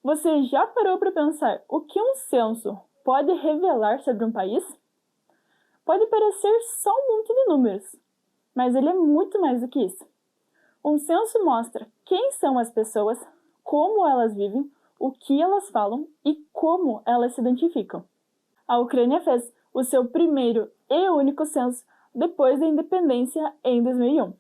Você já parou para pensar o que um censo pode revelar sobre um país? Pode parecer só um monte de números, mas ele é muito mais do que isso. Um censo mostra quem são as pessoas, como elas vivem, o que elas falam e como elas se identificam. A Ucrânia fez o seu primeiro e único censo depois da independência em 2001.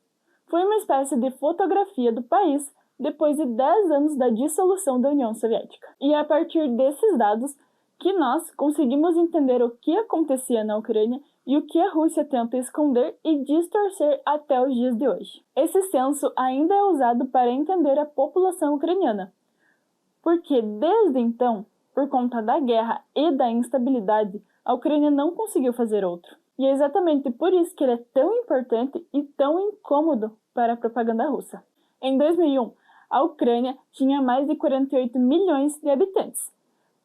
Foi uma espécie de fotografia do país depois de 10 anos da dissolução da União Soviética. E é a partir desses dados que nós conseguimos entender o que acontecia na Ucrânia e o que a Rússia tenta esconder e distorcer até os dias de hoje. Esse censo ainda é usado para entender a população ucraniana, porque desde então, por conta da guerra e da instabilidade, a Ucrânia não conseguiu fazer outro. E é exatamente por isso que ele é tão importante e tão incômodo para a propaganda russa. Em 2001, a Ucrânia tinha mais de 48 milhões de habitantes.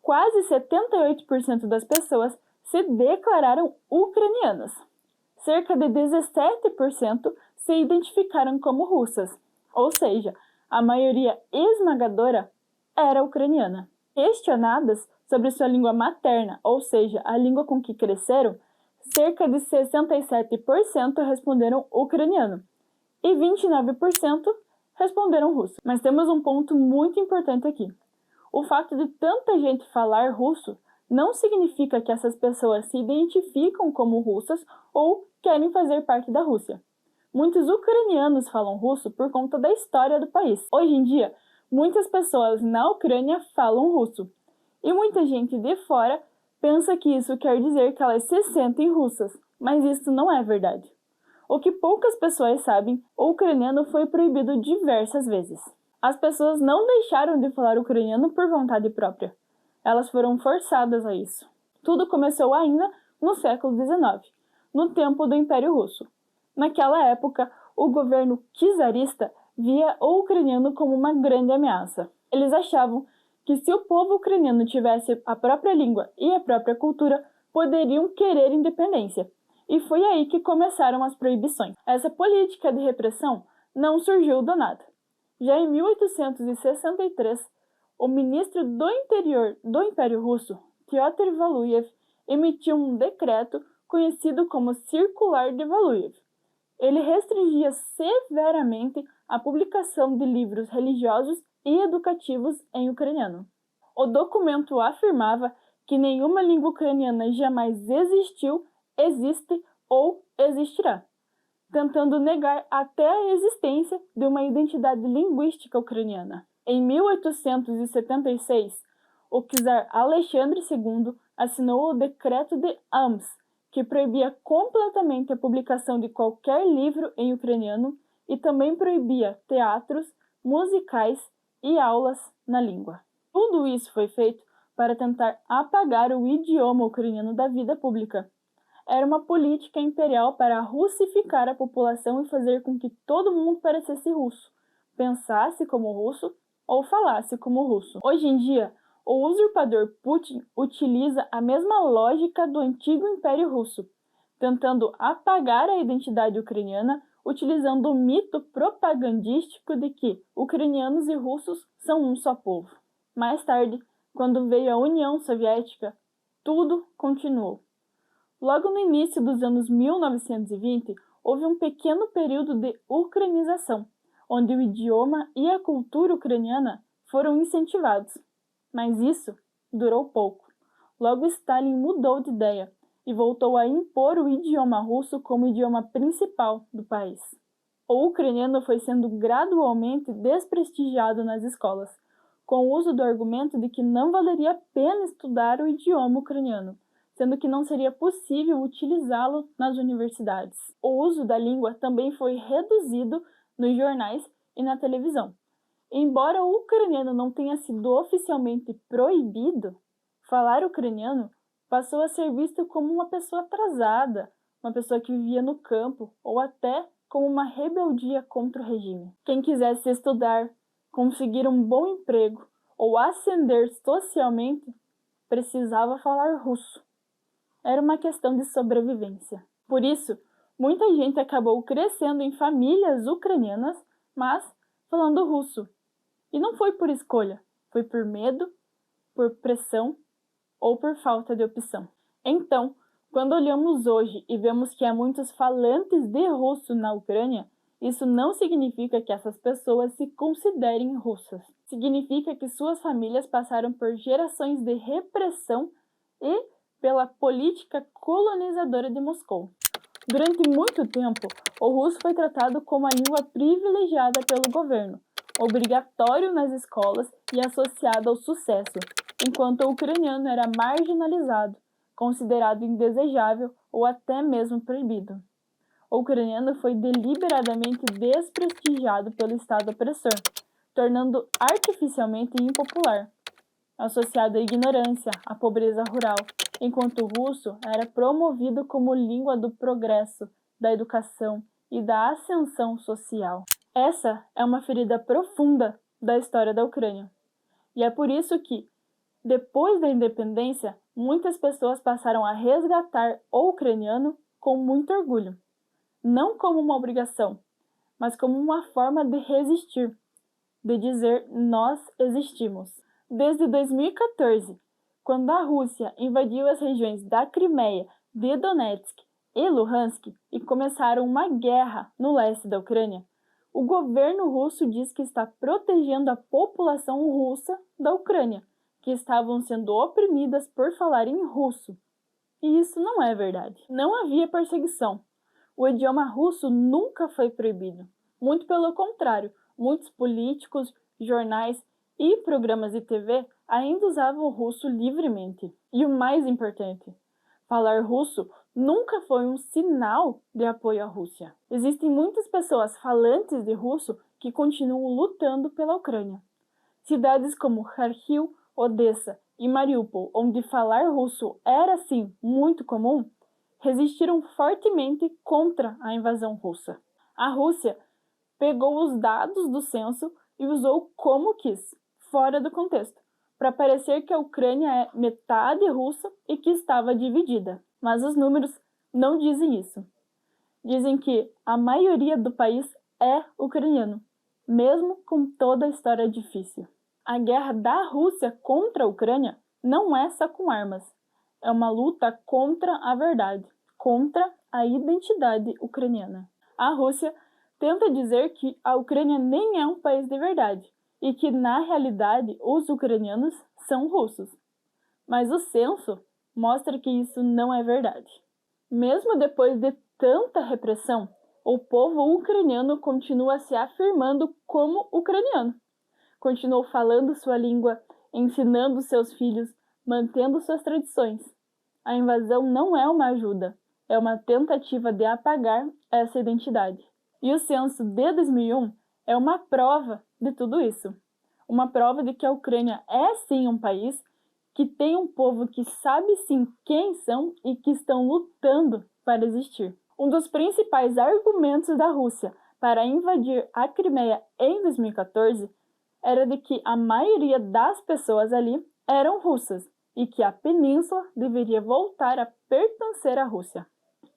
Quase 78% das pessoas se declararam ucranianas. Cerca de 17% se identificaram como russas, ou seja, a maioria esmagadora era ucraniana. Questionadas sobre sua língua materna, ou seja, a língua com que cresceram, cerca de 67% responderam ucraniano e 29% responderam russo. Mas temos um ponto muito importante aqui. O fato de tanta gente falar russo não significa que essas pessoas se identificam como russas ou querem fazer parte da Rússia. Muitos ucranianos falam russo por conta da história do país. Hoje em dia, muitas pessoas na Ucrânia falam russo, e muita gente de fora pensa que isso quer dizer que elas se sentem russas, mas isso não é verdade. O que poucas pessoas sabem, o ucraniano foi proibido diversas vezes. As pessoas não deixaram de falar ucraniano por vontade própria. Elas foram forçadas a isso. Tudo começou ainda no século XIX, no tempo do Império Russo. Naquela época, o governo czarista via o ucraniano como uma grande ameaça. Eles achavam que se o povo ucraniano tivesse a própria língua e a própria cultura, poderiam querer independência. E foi aí que começaram as proibições. Essa política de repressão não surgiu do nada. Já em 1863, o ministro do Interior do Império Russo, Pyotr Valuyev, emitiu um decreto conhecido como Circular de Valuyev. Ele restringia severamente a publicação de livros religiosos e educativos em ucraniano. O documento afirmava que nenhuma língua ucraniana jamais existiu, existe ou existirá, tentando negar até a existência de uma identidade linguística ucraniana. Em 1876, o czar Alexandre II assinou o Decreto de Ams, que proibia completamente a publicação de qualquer livro em ucraniano e também proibia teatros, musicais e aulas na língua. Tudo isso foi feito para tentar apagar o idioma ucraniano da vida pública. Era uma política imperial para russificar a população e fazer com que todo mundo parecesse russo, pensasse como russo ou falasse como russo. Hoje em dia, o usurpador Putin utiliza a mesma lógica do antigo Império Russo, tentando apagar a identidade ucraniana, utilizando o mito propagandístico de que ucranianos e russos são um só povo. Mais tarde, quando veio a União Soviética, tudo continuou. Logo no início dos anos 1920, houve um pequeno período de ucranização, onde o idioma e a cultura ucraniana foram incentivados. Mas isso durou pouco. Logo Stalin mudou de ideia e voltou a impor o idioma russo como idioma principal do país. O ucraniano foi sendo gradualmente desprestigiado nas escolas, com o uso do argumento de que não valeria a pena estudar o idioma ucraniano, sendo que não seria possível utilizá-lo nas universidades. O uso da língua também foi reduzido nos jornais e na televisão. Embora o ucraniano não tenha sido oficialmente proibido, falar ucraniano passou a ser visto como uma pessoa atrasada, uma pessoa que vivia no campo ou até como uma rebeldia contra o regime. Quem quisesse estudar, conseguir um bom emprego ou ascender socialmente, precisava falar russo. Era uma questão de sobrevivência. Por isso, muita gente acabou crescendo em famílias ucranianas, mas falando russo. E não foi por escolha, Foi por medo, por pressão ou por falta de opção. Então, quando olhamos hoje e vemos que há muitos falantes de russo na Ucrânia, isso não significa que essas pessoas se considerem russas. Significa que suas famílias passaram por gerações de repressão e pela política colonizadora de Moscou. Durante muito tempo, o russo foi tratado como a língua privilegiada pelo governo, obrigatório nas escolas e associado ao sucesso, enquanto o ucraniano era marginalizado, considerado indesejável ou até mesmo proibido. O ucraniano foi deliberadamente desprestigiado pelo Estado opressor, tornando artificialmente impopular, associado à ignorância, à pobreza rural, enquanto o russo era promovido como língua do progresso, da educação e da ascensão social. Essa é uma ferida profunda da história da Ucrânia. E é por isso que, depois da independência, muitas pessoas passaram a resgatar o ucraniano com muito orgulho. Não como uma obrigação, mas como uma forma de resistir, de dizer nós existimos. Desde 2014, quando a Rússia invadiu as regiões da Crimeia, de Donetsk e Luhansk e começaram uma guerra no leste da Ucrânia, o governo russo diz que está protegendo a população russa da Ucrânia, que estavam sendo oprimidas por falarem russo. E isso não é verdade. Não havia perseguição. O idioma russo nunca foi proibido. Muito pelo contrário, muitos políticos, jornais e programas de TV ainda usavam o russo livremente. E o mais importante, falar russo nunca foi um sinal de apoio à Rússia. Existem muitas pessoas falantes de russo que continuam lutando pela Ucrânia. Cidades como Kharkiv, Odessa e Mariupol, onde falar russo era, sim, muito comum, resistiram fortemente contra a invasão russa. A Rússia pegou os dados do censo e usou como quis, fora do contexto, para parecer que a Ucrânia é metade russa e que estava dividida. Mas os números não dizem isso. Dizem que a maioria do país é ucraniano, mesmo com toda a história difícil. A guerra da Rússia contra a Ucrânia não é só com armas. É uma luta contra a verdade, contra a identidade ucraniana. A Rússia tenta dizer que a Ucrânia nem é um país de verdade e que, na realidade, os ucranianos são russos. Mas o censo mostra que isso não é verdade. Mesmo depois de tanta repressão, o povo ucraniano continua se afirmando como ucraniano. Continuou falando sua língua, ensinando seus filhos, mantendo suas tradições. A invasão não é uma ajuda, é uma tentativa de apagar essa identidade. E o censo de 2001 é uma prova de tudo isso. Uma prova de que a Ucrânia é sim um país que tem um povo que sabe sim quem são e que estão lutando para existir. Um dos principais argumentos da Rússia para invadir a Crimeia em 2014 era de que a maioria das pessoas ali eram russas e que a península deveria voltar a pertencer à Rússia.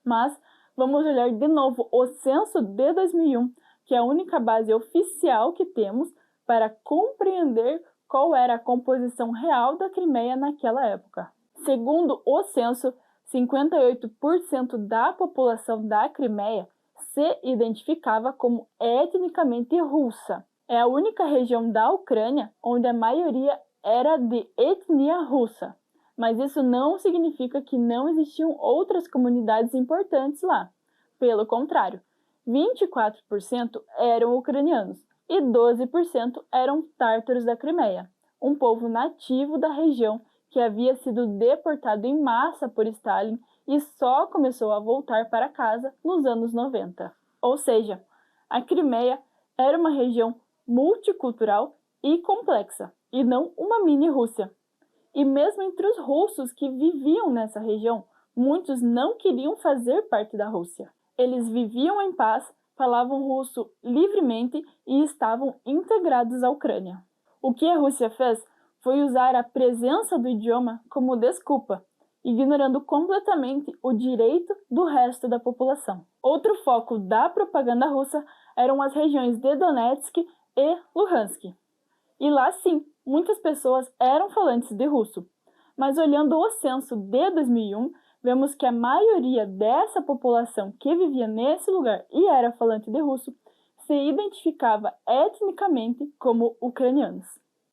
Mas vamos olhar de novo o censo de 2001, que é a única base oficial que temos para compreender qual era a composição real da Crimeia naquela época. Segundo o censo, 58% da população da Crimeia se identificava como etnicamente russa. É a única região da Ucrânia onde a maioria era de etnia russa. Mas isso não significa que não existiam outras comunidades importantes lá. Pelo contrário, 24% eram ucranianos e 12% eram tártaros da Crimeia, um povo nativo da região que havia sido deportado em massa por Stalin e só começou a voltar para casa nos anos 90. Ou seja, a Crimeia era uma região multicultural e complexa, e não uma mini-Rússia. E mesmo entre os russos que viviam nessa região, muitos não queriam fazer parte da Rússia. Eles viviam em paz, falavam russo livremente e estavam integrados à Ucrânia. O que a Rússia fez foi usar a presença do idioma como desculpa, ignorando completamente o direito do resto da população. Outro foco da propaganda russa eram as regiões de Donetsk e Luhansk. E lá sim, muitas pessoas eram falantes de russo, mas olhando o censo de 2001, vemos que a maioria dessa população que vivia nesse lugar e era falante de russo se identificava etnicamente como ucranianos.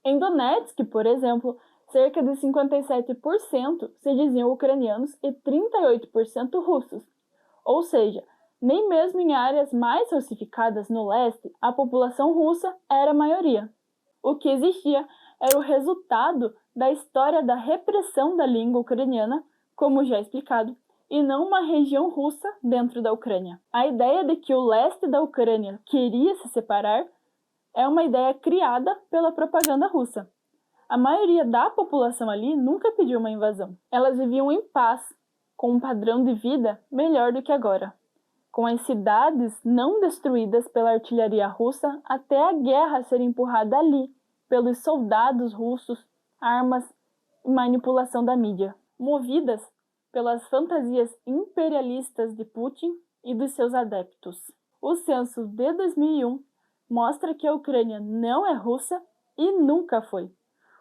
Em Donetsk, por exemplo, cerca de 57% se diziam ucranianos e 38% russos. Ou seja, nem mesmo em áreas mais russificadas no leste, a população russa era a maioria. O que existia era o resultado da história da repressão da língua ucraniana, como já explicado, e não uma região russa dentro da Ucrânia. A ideia de que o leste da Ucrânia queria se separar é uma ideia criada pela propaganda russa. A maioria da população ali nunca pediu uma invasão. Elas viviam em paz, com um padrão de vida melhor do que agora, com as cidades não destruídas pela artilharia russa até a guerra ser empurrada ali pelos soldados russos, armas e manipulação da mídia, movidas pelas fantasias imperialistas de Putin e dos seus adeptos. O censo de 2001 mostra que a Ucrânia não é russa e nunca foi.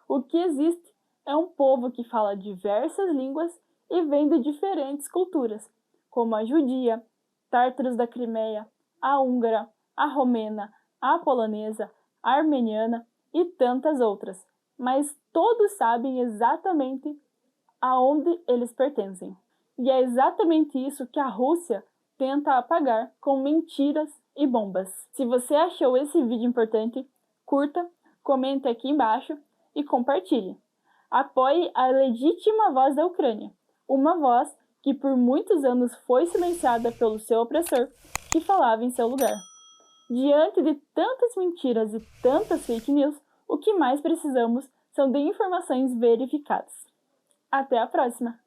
O que existe é um povo que fala diversas línguas e vem de diferentes culturas, como a judia, tártaros da Crimeia, a húngara, a romena, a polonesa, a armeniana e tantas outras, mas todos sabem exatamente aonde eles pertencem. E é exatamente isso que a Rússia tenta apagar com mentiras e bombas. Se você achou esse vídeo importante, curta, comente aqui embaixo e compartilhe. Apoie a legítima voz da Ucrânia, uma voz que por muitos anos foi silenciada pelo seu opressor, que falava em seu lugar. Diante de tantas mentiras e tantas fake news, o que mais precisamos são de informações verificadas. Até a próxima!